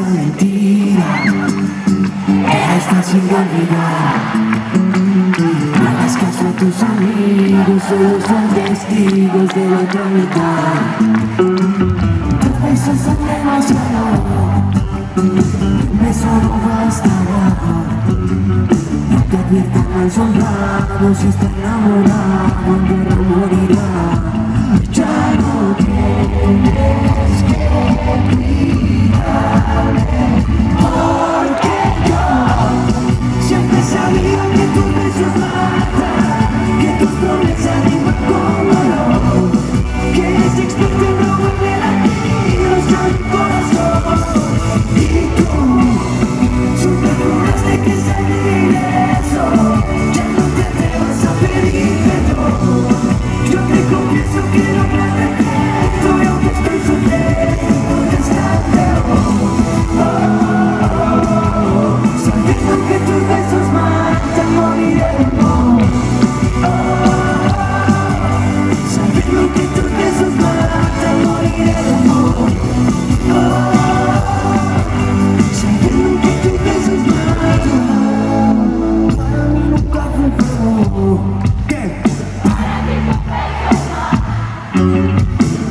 esa mentira es fácil de olvidar. No hagas caso a tus amigos, solo son testigos de la otra mitad. Tus besos son demasiado, un beso no bastará. No te adviertan al soldado, si está enamorado en guerra morirá. Ya no tienes que cuidarme, porque yo siempre he sabido que tus besos matan, que tus promesas riman como oro, que eres experto en robarme latidos a mi corazón. Y tú siempre juraste que sería eso, ya no te atrevas a pedir perdón. Yo te confieso que no me arrepiento, y aunque estoy soltero podría estar peor. Sabiendo que tus besos matan, moriré de amor. Sabiendo que tus besos matan, moriré de amor. Sabiendo que tus besos matan, para mí nunca fue juego.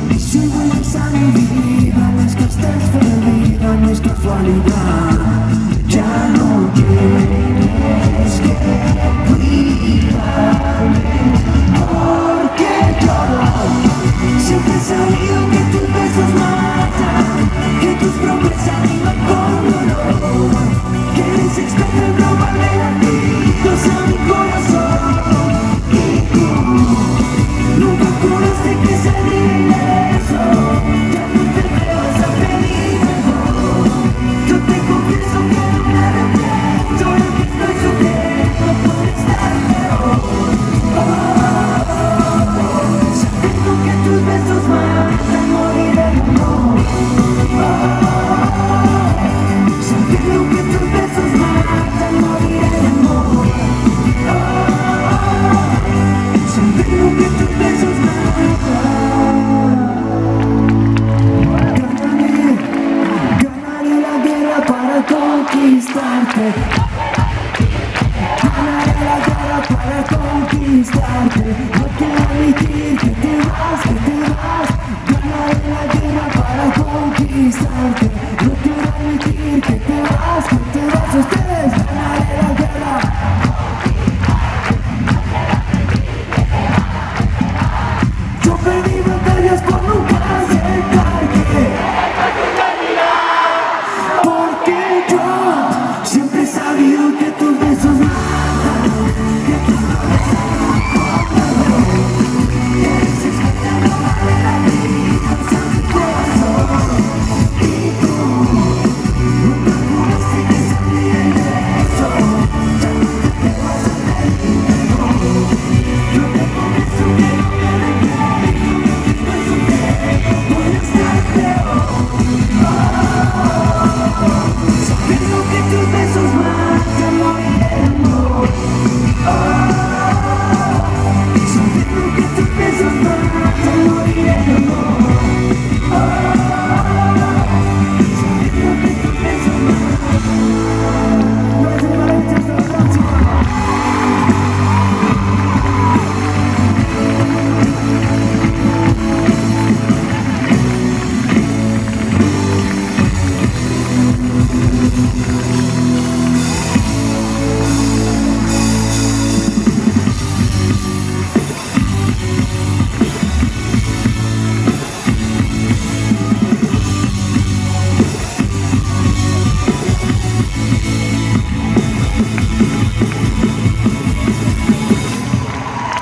Y si vuelves a mi vida, no es que estés perdida, no es casualidad. Ya no tienes que cuidarme, porque yo siempre he sabido que tus besos matan, que tus promesas riman con dolor, que eres experto en robarle latidos a mi corazón. Y tú nunca juraste que sería eso, ya no te atrevas a pedir perdón. Yo te confieso que no me arrepiento, y aunque estoy soltero puede estar peor. Sabiendo que tus besos matan, moriré de amor. Sabiendo que tus besos matan, moriré de amor. Sabiendo que tus besos